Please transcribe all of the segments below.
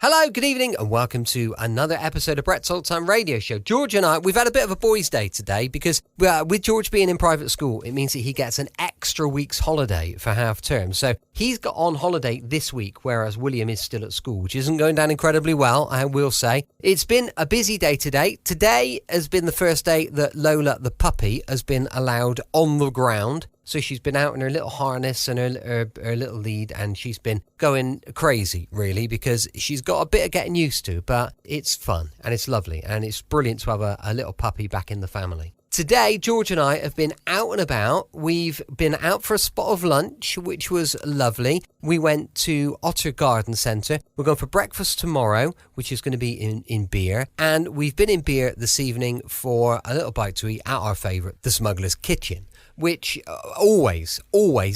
Hello, good evening, and welcome to another episode of Brett's Old Time Radio Show. George and I, we've had a bit of a boys' day today because with George being in private school, it means that he gets an extra week's holiday for half term. So he's got on holiday this week, whereas William is still at school, which isn't going down incredibly well, I will say. It's been a busy day today. Today has been the first day that Lola, the puppy, has been allowed on the ground. So she's been out in her little harness and her little lead, and she's been going crazy, really, because she's got a bit of getting used to, but it's fun and it's lovely and it's brilliant to have a little puppy back in the family. Today, George and I have been out and about. We've been out for a spot of lunch, which was lovely. We went to Otter Garden Centre. We're going for breakfast tomorrow, which is going to be in beer. And we've been in beer this evening for a little bite to eat at our favourite, the Smuggler's Kitchen, which always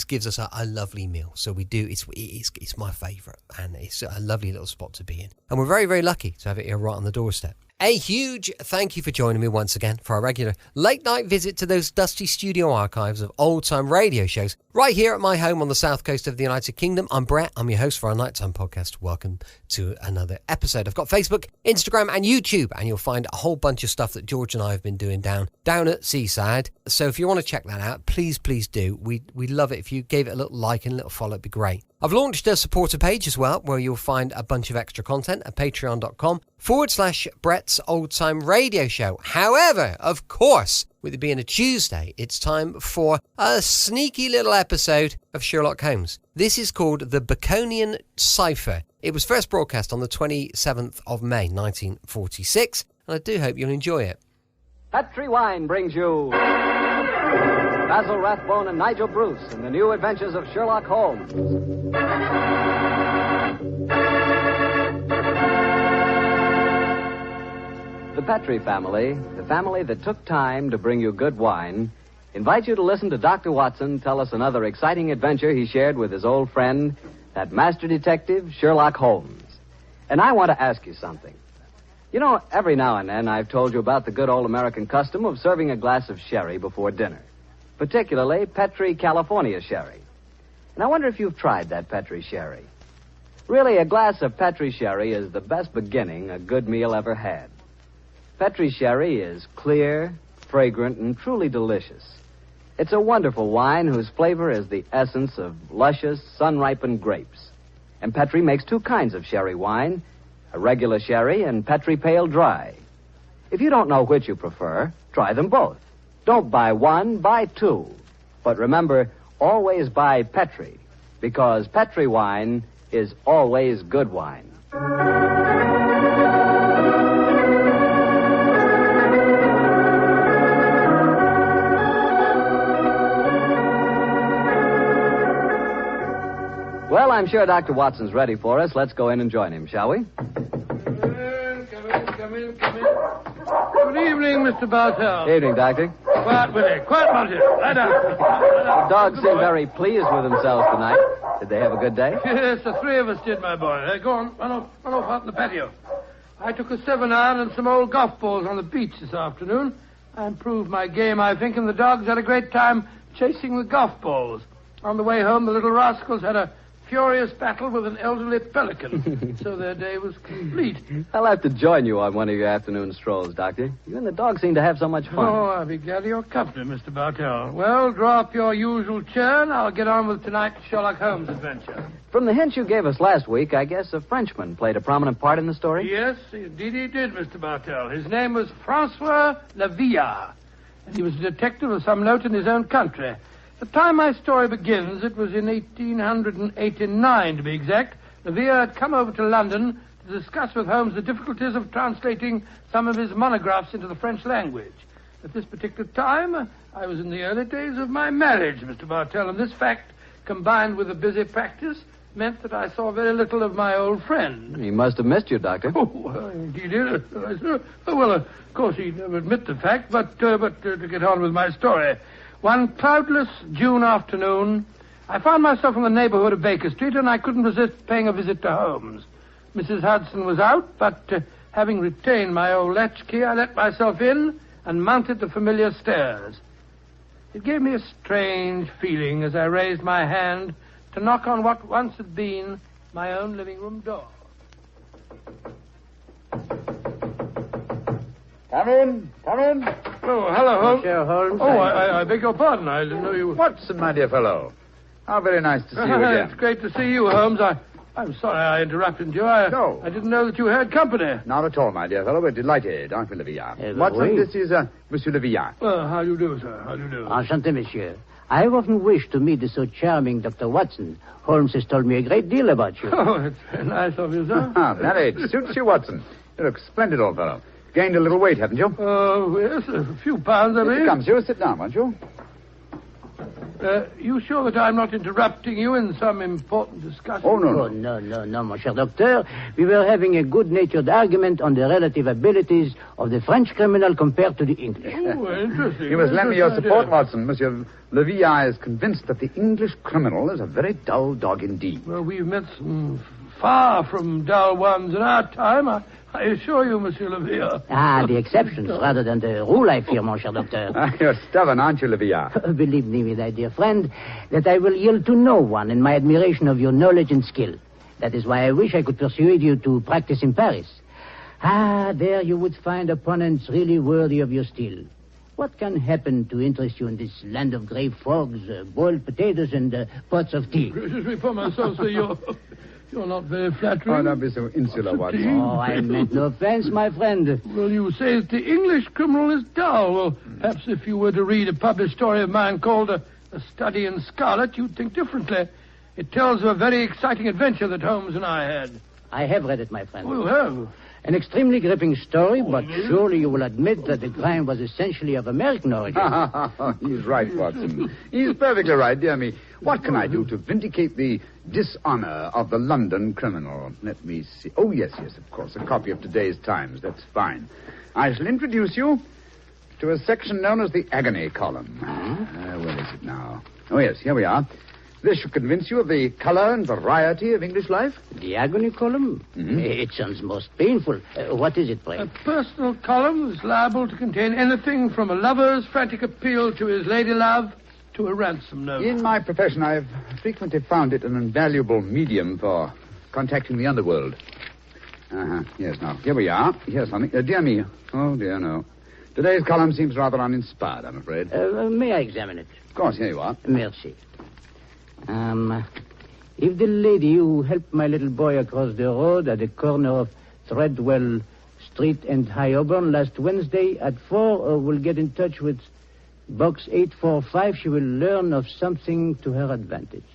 gives us a lovely meal. So we do, it's my favourite, and it's a lovely little spot to be in. And we're very, very lucky to have it here right on the doorstep. A huge thank you for joining me once again for our regular late night visit to those dusty studio archives of old time radio shows right here at my home on the south coast of the United Kingdom. I'm Brett. I'm your host for our nighttime podcast. Welcome to another episode. I've got Facebook, Instagram and YouTube, and you'll find a whole bunch of stuff that George and I have been doing down at Seaside. So if you want to check that out, please do. We'd love it if you gave it a little like and a little follow. It'd be great. I've launched a supporter page as well, where you'll find a bunch of extra content at patreon.com/Brett's Old Time Radio Show. However, of course, with it being a Tuesday, it's time for a sneaky little episode of Sherlock Holmes. This is called the Baconian Cipher. It was first broadcast on the 27th of May, 1946, and I do hope you'll enjoy it. Petri Wine brings you Basil Rathbone and Nigel Bruce in the new adventures of Sherlock Holmes. The Petri family, the family that took time to bring you good wine, invite you to listen to Dr. Watson tell us another exciting adventure he shared with his old friend, that master detective, Sherlock Holmes. And I want to ask you something. You know, every now and then I've told you about the good old American custom of serving a glass of sherry before dinner, particularly Petri California sherry. And I wonder if you've tried that Petri sherry. Really, a glass of Petri sherry is the best beginning a good meal ever had. Petri sherry is clear, fragrant, and truly delicious. It's a wonderful wine whose flavor is the essence of luscious, sun-ripened grapes. And Petri makes two kinds of sherry wine, a regular sherry and Petri Pale Dry. If you don't know which you prefer, try them both. Don't buy one, buy two. But remember, always buy Petri, because Petri wine is always good wine. Well, I'm sure Dr. Watson's ready for us. Let's go in and join him, shall we? Come in. Good evening, Mr. Bartell. Evening, Doctor. Quiet, Willie. Quiet, Monty. Lie down. The dogs seem very pleased with themselves tonight. Did they have a good day? Yes, the three of us did, my boy. Go on. Run off out in the patio. I took a 7-iron and some old golf balls on the beach this afternoon. I improved my game, I think, and the dogs had a great time chasing the golf balls. On the way home, the little rascals had a furious battle with an elderly pelican, so their day was complete. I'll have to join you on one of your afternoon strolls, Doctor. You and the dog seem to have so much fun. Oh, I'll be glad of your company, Mr. Bartell. Well, draw up your usual chair, and I'll get on with tonight's Sherlock Holmes adventure. From the hint you gave us last week, I guess a Frenchman played a prominent part in the story? Yes, indeed he did, Mr. Bartell. His name was Francois Lavillard, and he was a detective of some note in his own country. The time my story begins, it was in 1889, to be exact. Lavillard had come over to London to discuss with Holmes the difficulties of translating some of his monographs into the French language. At this particular time, I was in the early days of my marriage, Mr. Bartell, and this fact, combined with a busy practice, meant that I saw very little of my old friend. He must have missed you, Doctor. Oh, he did. Well, of course, he'd never admit the fact, but to get on with my story. One cloudless June afternoon, I found myself in the neighborhood of Baker Street, and I couldn't resist paying a visit to Holmes. Mrs. Hudson was out, but having retained my old latchkey, I let myself in and mounted the familiar stairs. It gave me a strange feeling as I raised my hand to knock on what once had been my own living room door. Come in. Oh, hello, Holmes. Monsieur Holmes. Oh, I beg your pardon. I didn't know you were... Watson, my dear fellow. How very nice to see you It's again. great to see you, Holmes. I'm sorry I interrupted you. No. I didn't know that you had company. Not at all, my dear fellow. We're delighted, aren't we, Levillard? Watson, oui. this is Monsieur Levillard. Well, how do you do, sir? How do you do? Enchanté, monsieur. I have often wished to meet the so charming Dr. Watson. Holmes has told me a great deal about you. Oh, it's very nice of you, sir. That suits you, Watson. You look splendid, old fellow. Gained a little weight, haven't you? Oh, yes, a few pounds, I Here mean. comes you. Sit down, won't you? You sure that I'm not interrupting you in some important discussion? Oh, no. No, mon cher docteur. We were having a good-natured argument on the relative abilities of the French criminal compared to the English. Oh, interesting. You must lend me your Interesting support, idea. Watson. Monsieur Levillard is convinced that the English criminal is a very dull dog indeed. Well, we've met some far from dull ones in our time. I assure you, Monsieur Levere. The exceptions rather than the rule, I fear, mon cher docteur. You're stubborn, aren't you, Levillard? Believe me, my dear friend, that I will yield to no one in my admiration of your knowledge and skill. That is why I wish I could persuade you to practice in Paris. There you would find opponents really worthy of your steel. What can happen to interest you in this land of grey fogs, boiled potatoes, and pots of tea? Gracious me for myself, sir, you're not very flattering. Oh, don't be so insular, Watson. Oh, I meant no offense, my friend. Well, you say that the English criminal is dull. Well, perhaps if you were to read a published story of mine called A Study in Scarlet, you'd think differently. It tells of a very exciting adventure that Holmes and I had. I have read it, my friend. Oh, you have? An extremely gripping story, but surely you will admit that the crime was essentially of American origin. He's right, Watson. He's perfectly right, dear me. What can I do to vindicate the dishonor of the London criminal? Let me see. Oh, yes, of course. A copy of today's Times. That's fine. I shall introduce you to a section known as the agony column. Where is it now? Oh, yes, here we are. This should convince you of the color and variety of English life. The agony column? Mm-hmm. It sounds most painful. What is it, pray? A personal column is liable to contain anything from a lover's frantic appeal to his lady love to a ransom note. In my profession, I've frequently found it an invaluable medium for contacting the underworld. Yes, now, here we are. Here's something. Dear me. Oh, dear, no. Today's column seems rather uninspired, I'm afraid. May I examine it? Of course, here you are. Merci. If the lady who helped my little boy across the road at the corner of Threadwell Street and High Auburn last Wednesday at 4 will get in touch with Box 845, she will learn of something to her advantage.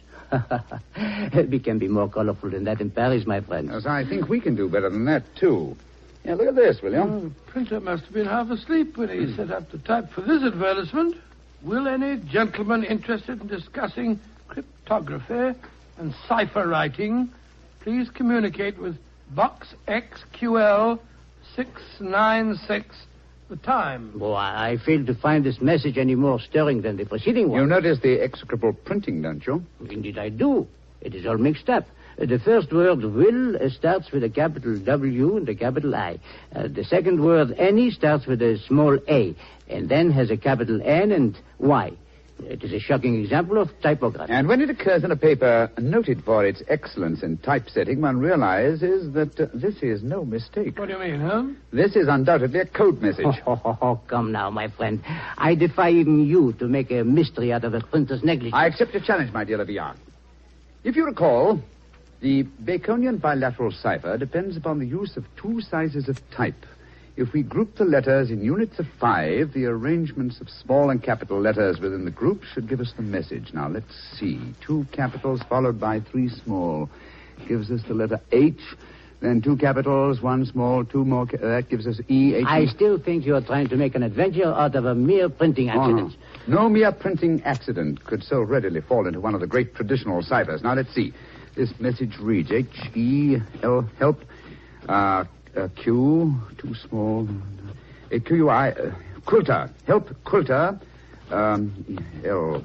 We can be more colorful than that in Paris, my friend. Yes, I think we can do better than that, too. Yeah, look at this, will you? Oh, the printer must have been half asleep when he set up the type for this advertisement. Will any gentleman interested in discussing cryptography and cipher writing please communicate with Box XQL 696, the time? Oh, I fail to find this message any more stirring than the preceding one. You notice the execrable printing, don't you? Indeed, I do. It is all mixed up. The first word, will, starts with a capital W and a capital I. The second word, any, starts with a small a, and then has a capital N and Y. It is a shocking example of typography. And when it occurs in a paper noted for its excellence in typesetting, one realizes that this is no mistake. What do you mean, huh? This is undoubtedly a code message. Oh, come now, my friend. I defy even you to make a mystery out of a printer's negligence. I accept your challenge, my dear Levillard. If you recall, the Baconian bilateral cipher depends upon the use of two sizes of type. If we group the letters in units of 5, the arrangements of small and capital letters within the group should give us the message. Now, let's see. 2 capitals followed by 3 small gives us the letter H. Then 2 capitals, 1 small, 2 more. That gives us E, H. I still think you are trying to make an adventure out of a mere printing accident. No mere printing accident could so readily fall into one of the great traditional ciphers. Now, let's see. This message reads H-E-L, help, Q, too small, Q-U-I, quilter, help, quilter, L,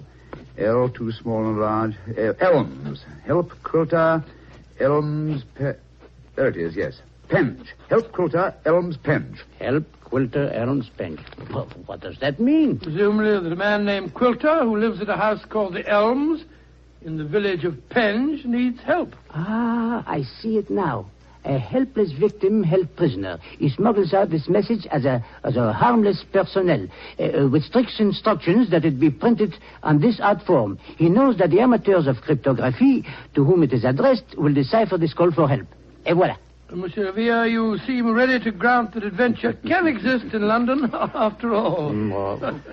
too small and large, elms, help, quilter, elms, there it is, yes, penge, help, quilter, elms, penge. Help, quilter, elms, penge. Well, what does that mean? Presumably that a man named Quilter, who lives at a house called the Elms in the village of Penge, needs help. I see it now. A helpless victim held prisoner. He smuggles out this message as a harmless personnel, with strict instructions that it be printed on this art form. He knows that the amateurs of cryptography, to whom it is addressed, will decipher this call for help. Et voilà. Monsieur Villa, you seem ready to grant that adventure can exist in London, after all.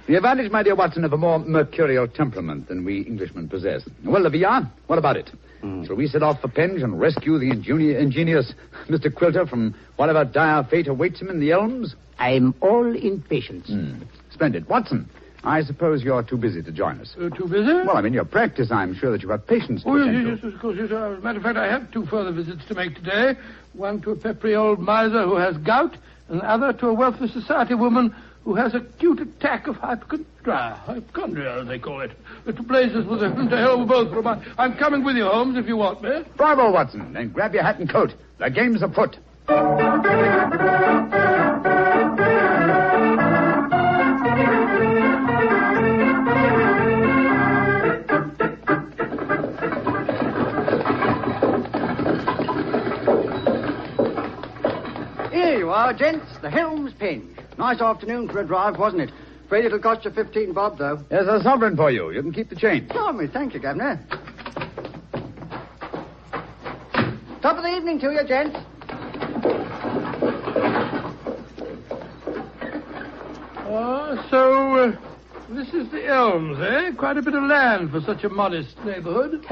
The advantage, my dear Watson, of a more mercurial temperament than we Englishmen possess. Well, Villa, what about it? Shall we set off for Penge and rescue the ingenious Mr. Quilter from whatever dire fate awaits him in the elms? I'm all impatience. Splendid. Watson, I suppose you're too busy to join us. Too busy? Well, I'm in your practice. I'm sure that you have patience to attend to. Yes, of course. Yes. As a matter of fact, I have 2 further visits to make today. One to a peppery old miser who has gout, and the other to a wealthy society woman who has acute attack of hypochondria, as they call it. To blazes with them, to hell with both of them. I'm coming with you, Holmes, if you want me. Bravo, Watson. Then grab your hat and coat. The game's afoot. Here you are, gents. The Holmes Penge. Nice afternoon for a drive, wasn't it? Afraid it'll cost you 15 bob, though. There's a sovereign for you. You can keep the change. Oh, me, thank you, Governor. Top of the evening to you, gents. So this is the Elms, eh? Quite a bit of land for such a modest neighborhood.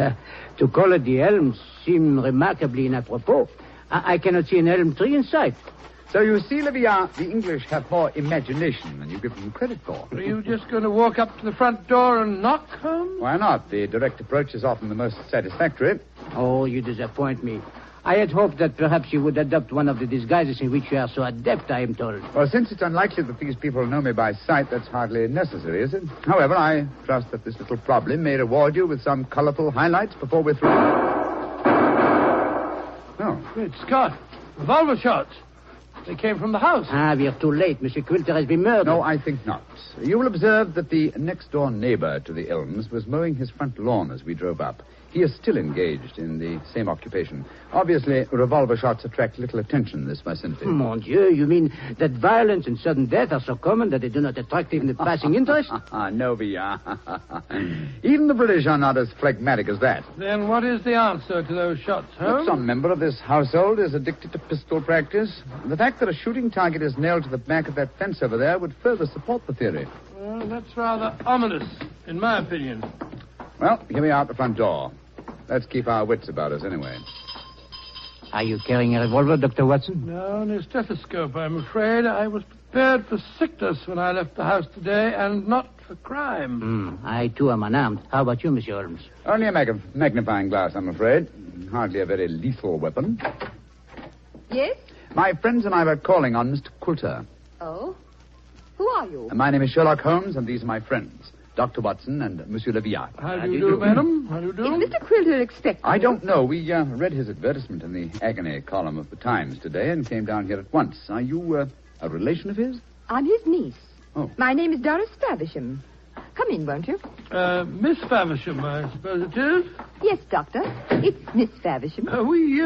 To call it the elms seems remarkably inapropos. I cannot see an elm tree in sight. So you see, Livia, the English have more imagination than you give them credit for. Are you just going to walk up to the front door and knock, Holmes? Why not? The direct approach is often the most satisfactory. Oh, you disappoint me. I had hoped that perhaps you would adopt one of the disguises in which you are so adept, I am told. Well, since it's unlikely that these people know me by sight, that's hardly necessary, is it? However, I trust that this little problem may reward you with some colorful highlights before we're through. Oh. Great Scott. Revolver shots. They came from the house. We're too late. Monsieur Quilter has been murdered. No, I think not. You will observe that the next-door neighbor to the Elms was mowing his front lawn as we drove up. He is still engaged in the same occupation. Obviously, revolver shots attract little attention in this vicinity. Mon Dieu, you mean that violence and sudden death are so common that they do not attract even the passing interest? No, Villa. Even the British are not as phlegmatic as that. Then what is the answer to those shots, Holmes? Some member of this household is addicted to pistol practice. The fact that a shooting target is nailed to the back of that fence over there would further support the theory. Well, that's rather ominous, in my opinion. Well, here we are at the front door. Let's keep our wits about us anyway. Are you carrying a revolver, Dr. Watson? No, and a stethoscope, I'm afraid. I was prepared for sickness when I left the house today, and not for crime. I, too, am unarmed. How about you, Monsieur Holmes? Only a magnifying glass, I'm afraid. Hardly a very lethal weapon. Yes? My friends and I were calling on Mr. Quilter. Oh? Who are you? My name is Sherlock Holmes, and these are my friends, Dr. Watson and Monsieur Leviat. How do you do, madam? How do you do? Is Mr. Quilter expecting I don't know. We read his advertisement in the agony column of the Times today and came down here at once. Are you a relation of his? I'm his niece. Oh. My name is Doris Faversham. Come in, won't you? Miss Faversham, I suppose it is. Yes, Doctor. It's Miss Faversham. We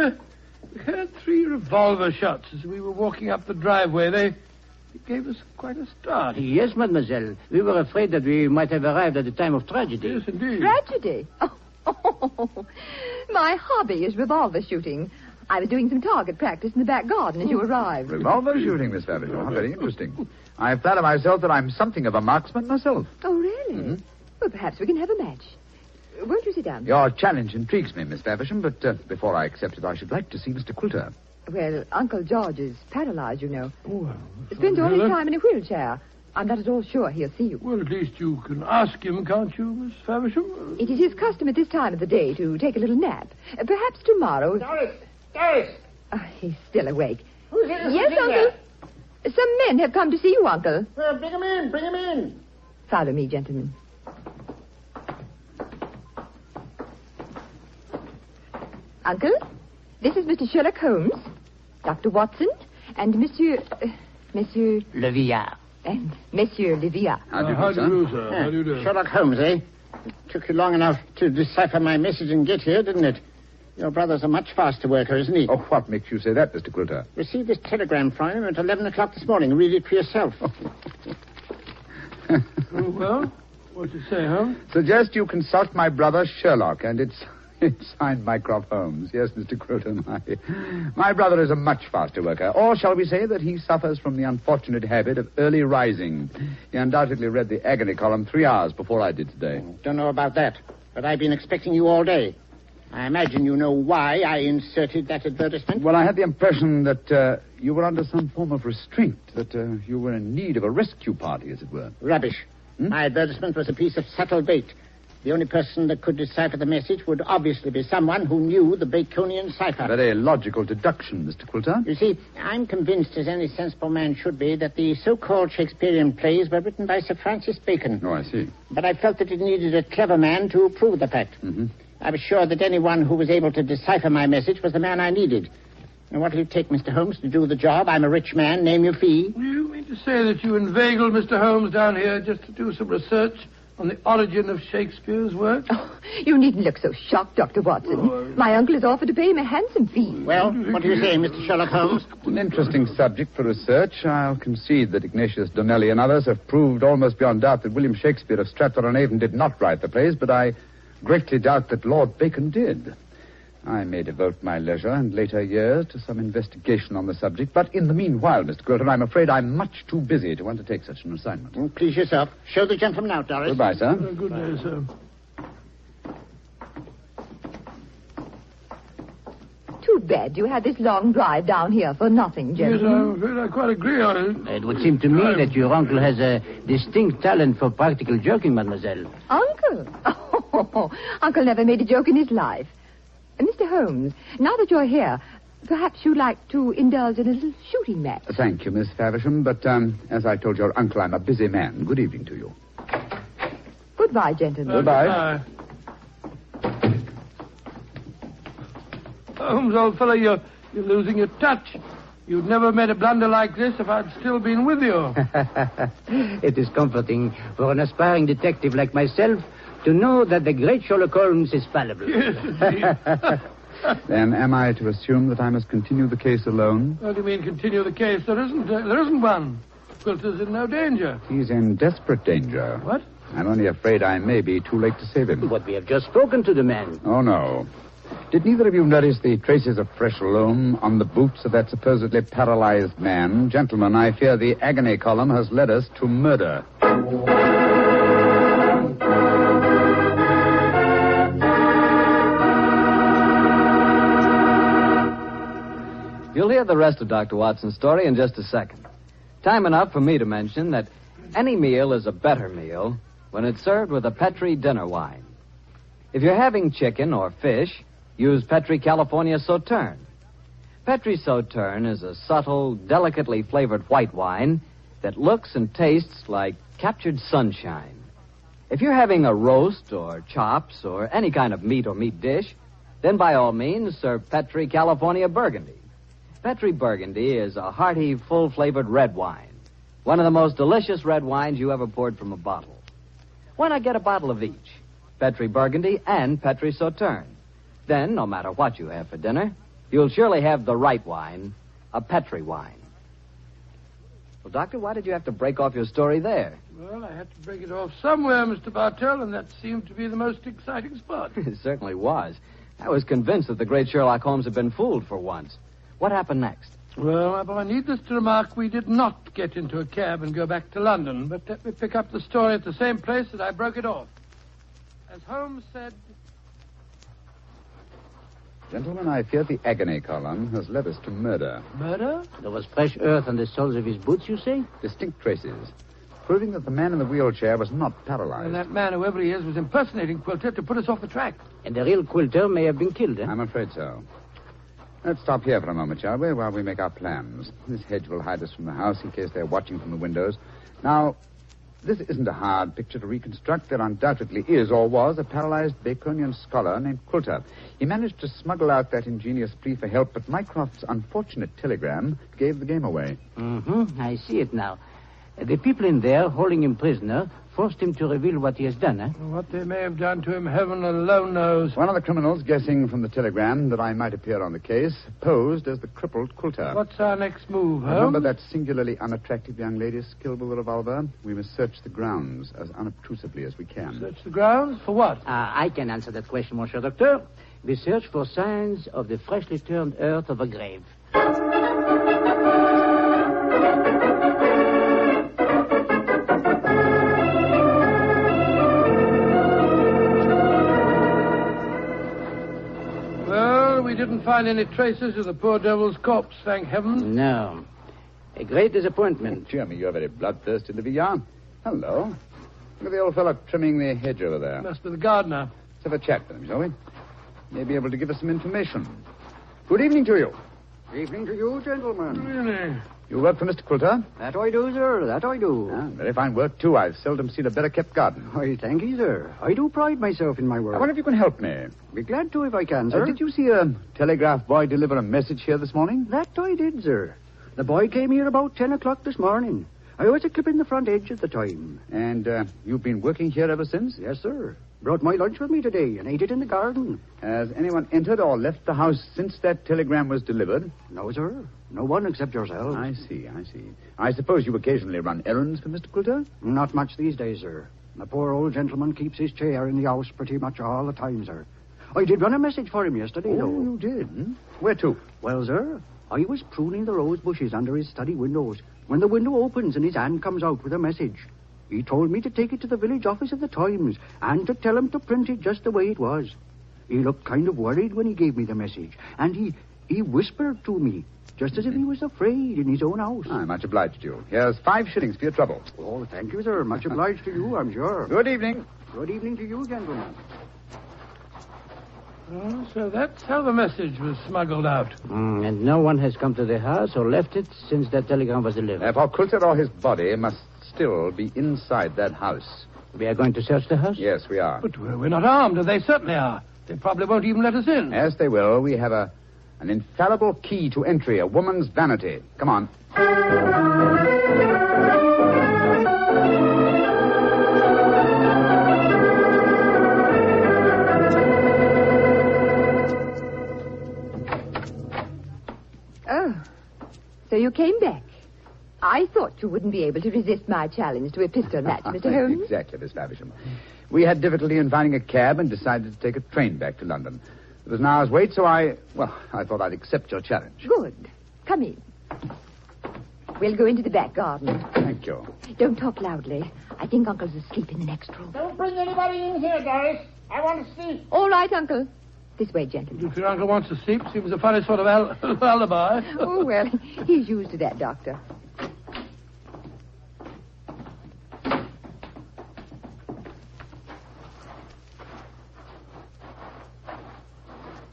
heard 3 revolver shots as we were walking up the driveway. They gave us quite a start. Yes, mademoiselle. We were afraid that we might have arrived at the time of tragedy. Yes, indeed. Tragedy? Oh. My hobby is revolver shooting. I was doing some target practice in the back garden as you arrived. Revolver shooting, Miss Faversham. How very interesting. I flatter myself that I'm something of a marksman myself. Oh, really? Mm-hmm. Well, perhaps we can have a match. Won't you sit down? Your challenge intrigues me, Miss Faversham, but before I accept it, I should like to see Mr. Quilter. Well, Uncle George is paralyzed, you know. Oh, well, Spends all his time in a wheelchair. I'm not at all sure he'll see you. Well, at least you can ask him, can't you, Miss Faversham? It is his custom at this time of the day to take a little nap. Perhaps tomorrow... Doris! He's still awake. Who's here? Yes, Uncle. Some men have come to see you, Uncle. Well, bring him in. Follow me, gentlemen. Uncle, this is Mr. Sherlock Holmes, Dr. Watson, and Monsieur Leviat. and Monsieur Leviat. How do you How do, do you do, sir? sir? How do you do? Sherlock Holmes, eh? It took you long enough to decipher my message and get here, didn't it? Your brother's a much faster worker, isn't he? Oh, what makes you say that, Mr. Quilter? Received this telegram from him at 11 o'clock this morning. Read it for yourself. Oh, well, what's it say, Holmes? Suggest you consult my brother Sherlock, and it's signed Mycroft Holmes. Yes, Mr. Quilter, my brother is a much faster worker. Or shall we say that he suffers from the unfortunate habit of early rising. He undoubtedly read the agony column 3 hours before I did today. Don't know about that, but I've been expecting you all day. I imagine you know why I inserted that advertisement. Well, I had the impression that you were under some form of restraint, that you were in need of a rescue party, as it were. Rubbish. My advertisement was a piece of subtle bait. The only person that could decipher the message would obviously be someone who knew the Baconian cipher. Very logical deduction, Mr. Quilter. You see, I'm convinced, as any sensible man should be, that the so-called Shakespearean plays were written by Sir Francis Bacon. Oh, I see. But I felt that it needed a clever man to prove the fact. Mm-hmm. I was sure that anyone who was able to decipher my message was the man I needed. And what will it take, Mr. Holmes, to do the job? I'm a rich man. Name your fee. You mean to say that you inveigled Mr. Holmes down here just to do some research on the origin of Shakespeare's work? Oh, you needn't look so shocked, Dr. Watson. My uncle has offered to pay him a handsome fee. Well, what do you say, Mr. Sherlock Holmes? An interesting subject for research. I'll concede that Ignatius Donnelly and others have proved almost beyond doubt that William Shakespeare of Stratford-on-Avon did not write the plays, but I greatly doubt that Lord Bacon did. I may devote my leisure and later years to some investigation on the subject, but in the meanwhile, Mr. Quilter, I'm afraid I'm much too busy to undertake such an assignment. Please yourself. Show the gentleman out, Doris. Goodbye, sir. Good day, sir. Too bad you had this long drive down here for nothing, Yes, gentlemen. I'm afraid I quite agree on it. It would seem to me that your uncle has a distinct talent for practical joking, mademoiselle. Uncle? Oh, Uncle never made a joke in his life. Mr. Holmes, now that you're here, perhaps you'd like to indulge in a little shooting match. Thank you, Miss Faversham, but as I told your uncle, I'm a busy man. Good evening to you. Goodbye, gentlemen. Goodbye. Holmes, old fellow, you're losing your touch. You'd never made a blunder like this if I'd still been with you. It is comforting for an aspiring detective like myself to know that the great Sherlock Holmes is fallible. Yes, indeed. Then am I to assume that I must continue the case alone? What do you mean, continue the case? There isn't one. Quilter's in no danger. He's in desperate danger. What? I'm only afraid I may be too late to save him. But we have just spoken to the man. Oh, no. Did neither of you notice the traces of fresh loam on the boots of that supposedly paralyzed man? Gentlemen, I fear the agony column has led us to murder. You'll hear the rest of Dr. Watson's story in just a second. Time enough for me to mention that any meal is a better meal when it's served with a Petri dinner wine. If you're having chicken or fish, use Petri California Sauterne. Petri Sauterne is a subtle, delicately flavored white wine that looks and tastes like captured sunshine. If you're having a roast or chops or any kind of meat or meat dish, then by all means serve Petri California Burgundy. Petri Burgundy is a hearty, full-flavored red wine. One of the most delicious red wines you ever poured from a bottle. Why not get a bottle of each? Petri Burgundy and Petri Sauterne. Then, no matter what you have for dinner, you'll surely have the right wine, a Petri wine. Well, Doctor, why did you have to break off your story there? Well, I had to break it off somewhere, Mr. Bartell, and that seemed to be the most exciting spot. It certainly was. I was convinced that the great Sherlock Holmes had been fooled for once. What happened next? Well, my boy, needless to remark, we did not get into a cab and go back to London, but let me pick up the story at the same place that I broke it off. As Holmes said... Gentlemen, I fear the agony column has led us to murder. Murder? There was fresh earth on the soles of his boots, you say? Distinct traces, proving that the man in the wheelchair was not paralyzed. And that man, whoever he is, was impersonating Quilter to put us off the track. And the real Quilter may have been killed, eh? I'm afraid so. Let's stop here for a moment, shall we, while we make our plans. This hedge will hide us from the house in case they're watching from the windows. Now, this isn't a hard picture to reconstruct. There undoubtedly is, or was, a paralyzed Baconian scholar named Quilter. He managed to smuggle out that ingenious plea for help, but Mycroft's unfortunate telegram gave the game away. I see it now. The people in there, holding him prisoner, forced him to reveal what he has done, eh? What they may have done to him, heaven alone knows. One of the criminals, guessing from the telegram that I might appear on the case, posed as the crippled Coulter. What's our next move, Holmes? Remember that singularly unattractive young lady skilled with a revolver? We must search the grounds as unobtrusively as we can. Search the grounds? For what? I can answer that question, Monsieur Docteur. We search for signs of the freshly turned earth of a grave. Well, we didn't find any traces of the poor devil's corpse, thank heaven. No. A great disappointment. Dear me, you're very bloodthirsty, Livia. Hello. Look at the old fellow trimming the hedge over there. Must be the gardener. Let's have a chat with him, shall we? May be able to give us some information. Good evening to you. Evening to you, gentlemen. Really? You work for Mr. Coulter? That I do, sir. That I do. Very fine work, too. I've seldom seen a better-kept garden. I thank you, sir. I do pride myself in my work. I wonder if you can help me. Be glad to if I can, sir. Did you see a telegraph boy deliver a message here this morning? That I did, sir. The boy came here about 10 o'clock this morning. I was a-clipping the front edge at the time. And you've been working here ever since? Yes, sir. Brought my lunch with me today and ate it in the garden. Has anyone entered or left the house since that telegram was delivered? No, sir. No one except yourself. I see. I suppose you occasionally run errands for Mr. Coulter? Not much these days, sir. The poor old gentleman keeps his chair in the house pretty much all the time, sir. I did run a message for him yesterday, though. Oh, you did? Where to? Well, sir, I was pruning the rose bushes under his study windows when the window opens and his hand comes out with a message. He told me to take it to the village office of the Times and to tell him to print it just the way it was. He looked kind of worried when he gave me the message, and he whispered to me, just as if he was afraid in his own house. I'm much obliged to you. Here's 5 shillings for your trouble. Oh, thank you, sir. Much obliged to you, I'm sure. Good evening. Good evening to you, gentlemen. Oh, so that's how the message was smuggled out. And no one has come to the house or left it since that telegram was delivered. Therefore, Coulter or his body must still be inside that house. We are going to search the house? Yes, we are. But we're not armed, and they certainly are. They probably won't even let us in. Yes, they will. We have an infallible key to entry, a woman's vanity. Come on. Oh, so you came back. I thought you wouldn't be able to resist my challenge to a pistol match, Mr. Holmes. Exactly, Miss Faversham. We had difficulty in finding a cab and decided to take a train back to London. It was an hour's wait, so I thought I'd accept your challenge. Good. Come in. We'll go into the back garden. Thank you. Don't talk loudly. I think Uncle's asleep in the next room. Don't bring anybody in here, Doris. I want to sleep. All right, Uncle. This way, gentlemen. If your uncle wants to sleep, seems a funny sort of alibi. Oh, well, he's used to that, Doctor.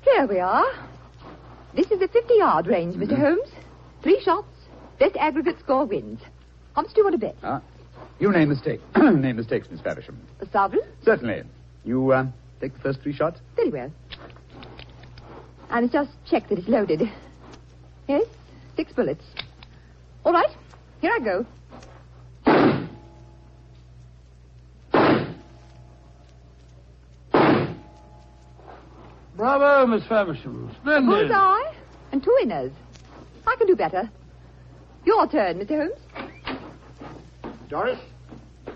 Here we are. This is a 50-yard range, Mr. Holmes. 3 shots. Best aggregate score wins. How much do you want to bet? You name the stake. Name the stakes, Miss Faversham. A sovereign? Certainly. You take the first 3 shots? Very well. I must just check that it's loaded. Yes, 6 bullets. All right, here I go. Bravo, Miss Faversham. Splendid. Bullseye and 2 winners. I can do better. Your turn, Mr. Holmes. Doris,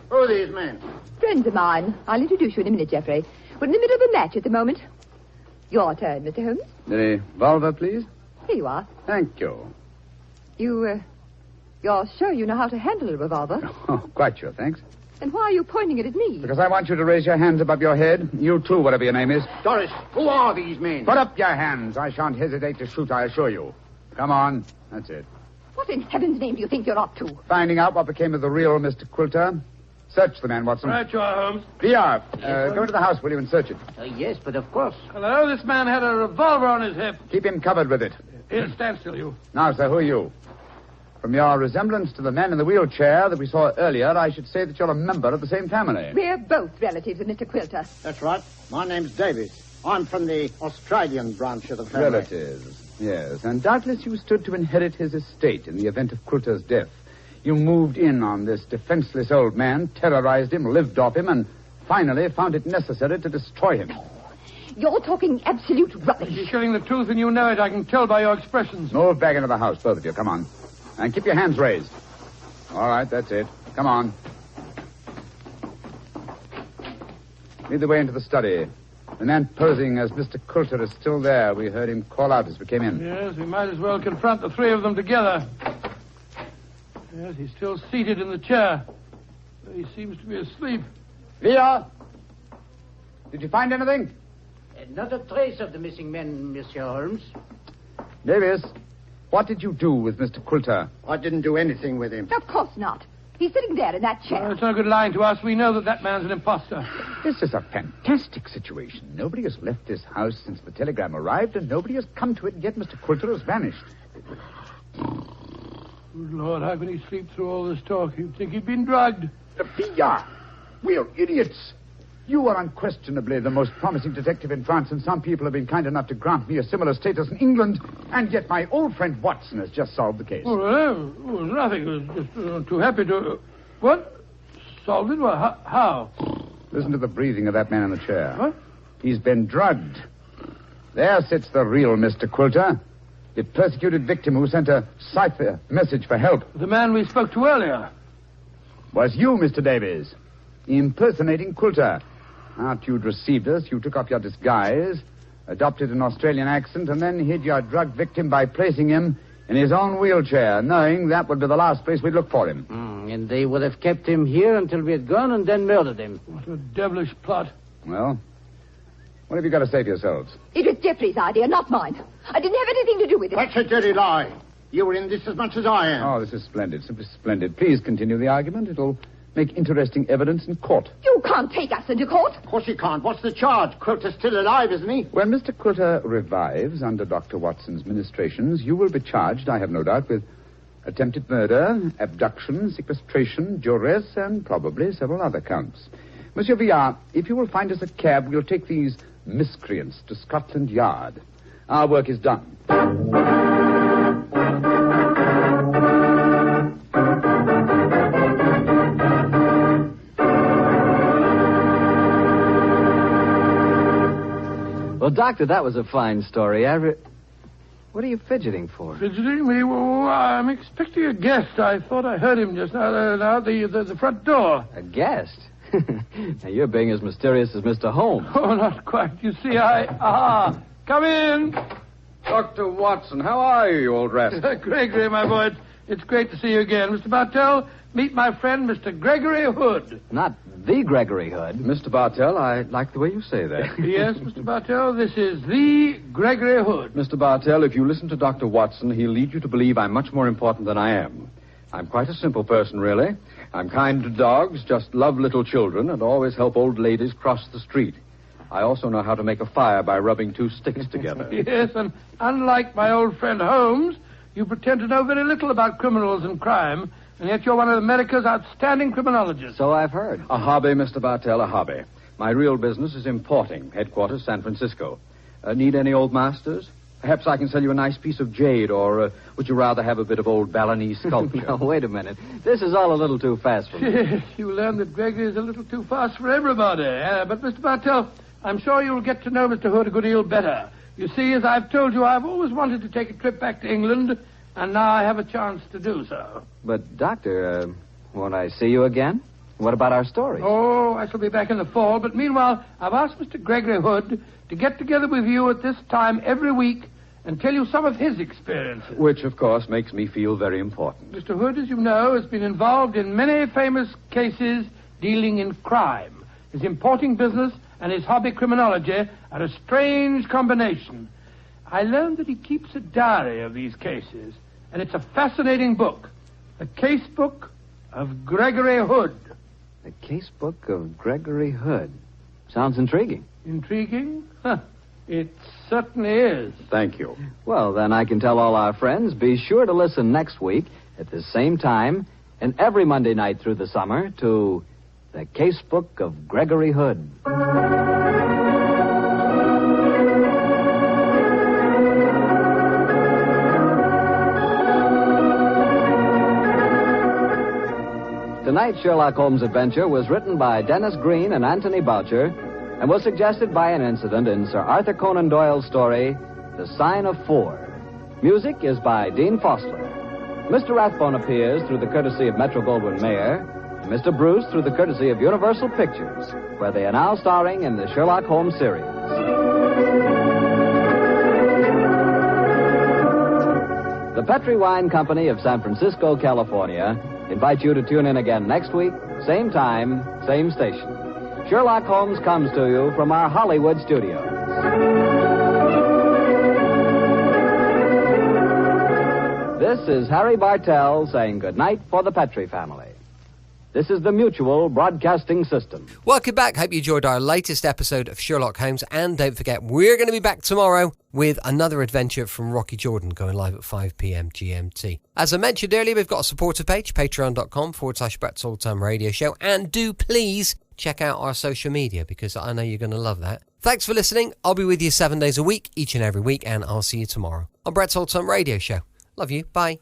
who are these men? Friends of mine. I'll introduce you in a minute, Geoffrey. We're in the middle of a match at the moment. Your turn, Mr. Holmes. The revolver, please. Here you are. Thank you. You're sure you know how to handle a revolver? Oh, quite sure, thanks. And why are you pointing it at me? Because I want you to raise your hands above your head. You too, whatever your name is. Doris, who are these men? Put up your hands. I shan't hesitate to shoot, I assure you. Come on. That's it. What in heaven's name do you think you're up to? Finding out what became of the real Mr. Coulter. Search the man, Watson. Right you are, Holmes. Pierre, go into the house, will you, and search it. Yes, but of course. Hello, this man had a revolver on his hip. Keep him covered with it. Here, stand still, you. Now, sir, who are you? From your resemblance to the man in the wheelchair that we saw earlier, I should say that you're a member of the same family. We're both relatives of Mr. Quilter. That's right. My name's Davis. I'm from the Australian branch of the family. Relatives, yes. And doubtless you stood to inherit his estate in the event of Quilter's death. You moved in on this defenseless old man, terrorized him, lived off him, and finally found it necessary to destroy him. You're talking absolute rubbish. You're telling the truth and you know it. I can tell by your expressions. Move back into the house, both of you. Come on. And keep your hands raised. All right, that's it. Come on. Lead the way into the study. The man posing as Mr. Coulter is still there. We heard him call out as we came in. Yes, we might as well confront the three of them together. Yes, he's still seated in the chair. He seems to be asleep. Villa! Did you find anything? Not a trace of the missing men, Monsieur Holmes. Davis, what did you do with Mr. Coulter? I didn't do anything with him. Of course not. He's sitting there in that chair. It's no good lying to us. We know that man's an imposter. This is a fantastic situation. Nobody has left this house since the telegram arrived, and nobody has come to it, and yet Mr. Coulter has vanished. Good Lord, how can he sleep through all this talk? You'd think he'd been drugged. Villa! We're idiots. You are unquestionably the most promising detective in France, and some people have been kind enough to grant me a similar status in England, and yet my old friend Watson has just solved the case. Oh, nothing. I was just too happy to... What? Solved it? Well, how? Listen to the breathing of that man in the chair. What? He's been drugged. There sits the real Mr. Coulter, the persecuted victim who sent a Cipher message for help. The man we spoke to earlier. Was you, Mr. Davies, impersonating Coulter. After you'd received us, you took off your disguise, adopted an Australian accent, and then hid your drug victim by placing him in his own wheelchair, knowing that would be the last place we'd look for him. And they would have kept him here until we had gone and then murdered him. What a devilish plot. Well, what have you got to say for yourselves? It was Jeffrey's idea, not mine. I didn't have anything to do with it. That's a dirty lie. You were in this as much as I am. Oh, this is splendid, simply splendid. Please continue the argument. It'll make interesting evidence in court. You can't take us into court. Of course you can't. What's the charge? Coulter's still alive, isn't he? When Mr. Coulter revives under Dr. Watson's ministrations, you will be charged, I have no doubt, with attempted murder, abduction, sequestration, duress, and probably several other counts. Monsieur Villard, if you will find us a cab, we'll take these miscreants to Scotland Yard. Our work is done. Well, Doctor, that was a fine story. What are you fidgeting for? Fidgeting me? Well, I'm expecting a guest. I thought I heard him just now, the front door. A guest? Now, you're being as mysterious as Mr. Holmes. Oh, not quite. You see, come in. Dr. Watson, how are you, you old rascal? Gregory, my boy, it's great to see you again. Mr. Bartell, meet my friend, Mr. Gregory Hood. Not the Gregory Hood. Mr. Bartell, I like the way you say that. Yes, Mr. Bartell, this is the Gregory Hood. Mr. Bartell, if you listen to Dr. Watson, he'll lead you to believe I'm much more important than I am. I'm quite a simple person, really. I'm kind to dogs, just love little children, and always help old ladies cross the street. I also know how to make a fire by rubbing two sticks together. Yes, and unlike my old friend Holmes, you pretend to know very little about criminals and crime, and yet you're one of America's outstanding criminologists. So I've heard. A hobby, Mr. Bartell, a hobby. My real business is importing, headquarters San Francisco. Need any old masters? Perhaps I can sell you a nice piece of jade, or would you rather have a bit of old Balinese sculpture? Now, wait a minute. This is all a little too fast for me. Yes, you learn that Gregory is a little too fast for everybody. But, Mr. Bartell, I'm sure you'll get to know Mr. Hood a good deal better. You see, as I've told you, I've always wanted to take a trip back to England, and now I have a chance to do so. But, Doctor, won't I see you again? What about our story? Oh, I shall be back in the fall, but meanwhile, I've asked Mr. Gregory Hood to get together with you at this time every week and tell you some of his experiences. Which, of course, makes me feel very important. Mr. Hood, as you know, has been involved in many famous cases dealing in crime. His importing business and his hobby criminology are a strange combination. I learned that he keeps a diary of these cases, and it's a fascinating book. The Case Book of Gregory Hood. The Case Book of Gregory Hood. Sounds intriguing. Intriguing? Huh. It certainly is. Thank you. Well, then I can tell all our friends, be sure to listen next week at the same time and every Monday night through the summer to The Case Book of Gregory Hood. Tonight's Sherlock Holmes adventure was written by Dennis Green and Anthony Boucher and was suggested by an incident in Sir Arthur Conan Doyle's story, The Sign of Four. Music is by Dean Fossler. Mr. Rathbone appears through the courtesy of Metro-Goldwyn-Mayer, and Mr. Bruce through the courtesy of Universal Pictures, where they are now starring in the Sherlock Holmes series. The Petri Wine Company of San Francisco, California, invites you to tune in again next week, same time, same station. Sherlock Holmes comes to you from our Hollywood studios. This is Harry Bartell saying goodnight for the Petri family. This is the Mutual Broadcasting System. Welcome back. Hope you enjoyed our latest episode of Sherlock Holmes. And don't forget, we're going to be back tomorrow with another adventure from Rocky Jordan going live at 5 p.m. GMT. As I mentioned earlier, we've got a supporter page, patreon.com/Brett's Old Time Radio Show. And do please check out our social media because I know you're going to love that. Thanks for listening. I'll be with you 7 days a week, each and every week, and I'll see you tomorrow on Brett's Old Time Radio Show. Love you. Bye.